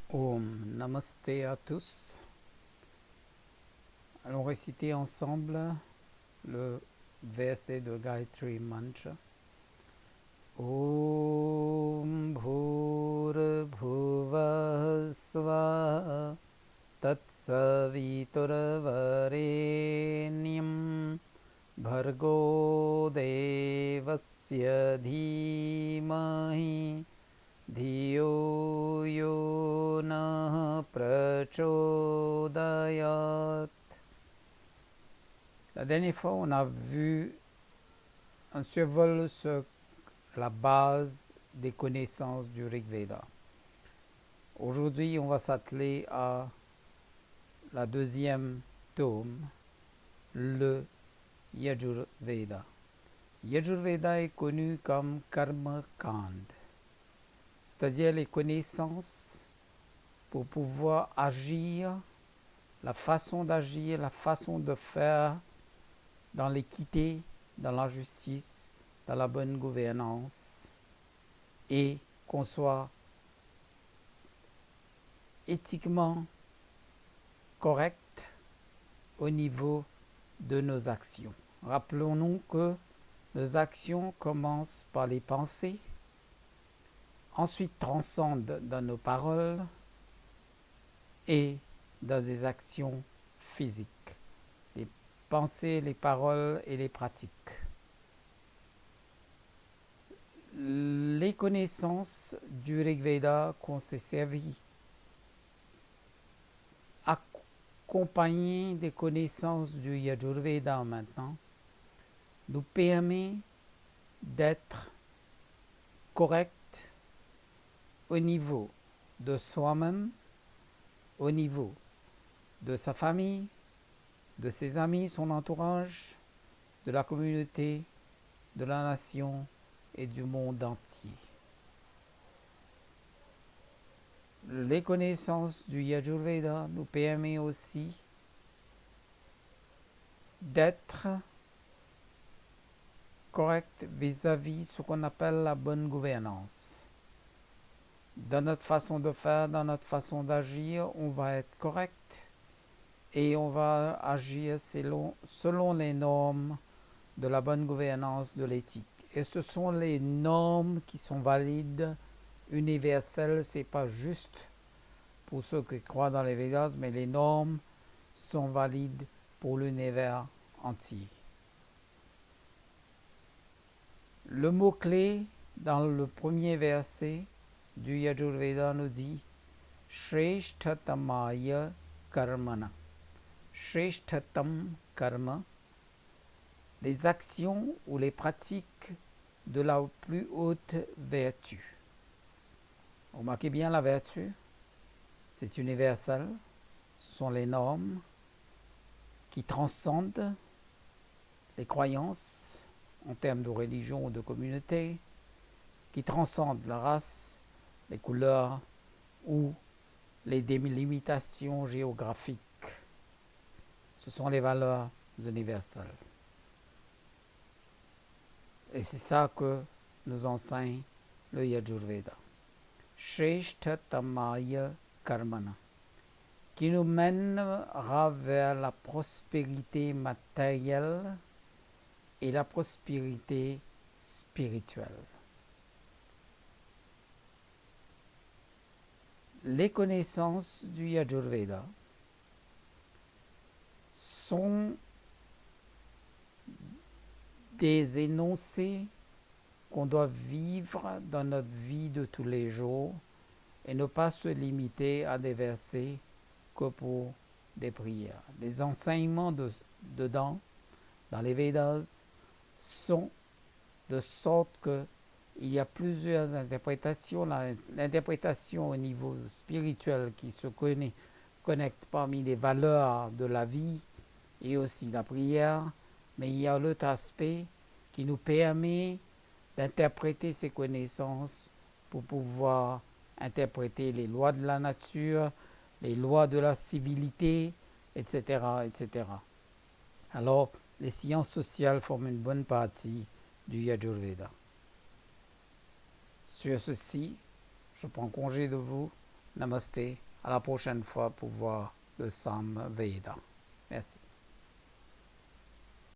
Om Namasté à tous. Allons réciter ensemble le verset de Gayatri Mantra. Om Bhur Bhuvah Svah Tatsaviturvarenyam Bhargo Devasya Dhimahi Dhiyo yo na prachodayat. La dernière fois, on a vu un survol sur la base des connaissances du Rig Veda. Aujourd'hui, on va s'atteler à la deuxième tome, le Yajurveda. Yajurveda est connu comme Karma Kand, c'est-à-dire les connaissances pour pouvoir agir, la façon d'agir, la façon de faire dans l'équité, dans la justice, dans la bonne gouvernance, et qu'on soit éthiquement correct au niveau de nos actions. Rappelons-nous que nos actions commencent par les pensées, ensuite transcendent dans nos paroles et dans des actions physiques. Les pensées, les paroles et les pratiques. Les connaissances du Rig Veda qu'on s'est servi, accompagnées des connaissances du Yajurveda maintenant, nous permet d'être correct au niveau de soi-même, au niveau de sa famille, de ses amis, son entourage, de la communauté, de la nation et du monde entier. Les connaissances du Yajurveda nous permettent aussi d'être correct vis-à-vis de ce qu'on appelle la bonne gouvernance. Dans notre façon de faire, dans notre façon d'agir, on va être correct et on va agir selon les normes de la bonne gouvernance, de l'éthique. Et ce sont les normes qui sont valides, universelles, ce n'est pas juste pour ceux qui croient dans les Védas, mais les normes sont valides pour l'univers entier. Le mot-clé dans le premier verset du Yajurveda nous dit Shreshtatamaya Karmana. Shreshtatam Karma, les actions ou les pratiques de la plus haute vertu. Remarquez bien la vertu, c'est universel, ce sont les normes qui transcendent les croyances en termes de religion ou de communauté, qui transcendent la race, les couleurs ou les délimitations géographiques. Ce sont les valeurs universelles. Et c'est ça que nous enseigne le Yajurveda. Shreshtatamaya Karmana, qui nous mènera vers la prospérité matérielle et la prospérité spirituelle. Les connaissances du Yajurveda sont des énoncés qu'on doit vivre dans notre vie de tous les jours et ne pas se limiter à des versets que pour des prières. Les enseignements dedans, dans les Védas, sont de sorte qu'il y a plusieurs interprétations. L'interprétation au niveau spirituel qui se connecte parmi les valeurs de la vie et aussi la prière, mais il y a l'autre aspect qui nous permet d'interpréter ces connaissances pour pouvoir interpréter les lois de la nature, les lois de la civilité, etc., etc. Alors, les sciences sociales forment une bonne partie du Yajurveda. Sur ceci, je prends congé de vous Namasté. À la prochaine fois pour voir le Sam Veda. Merci.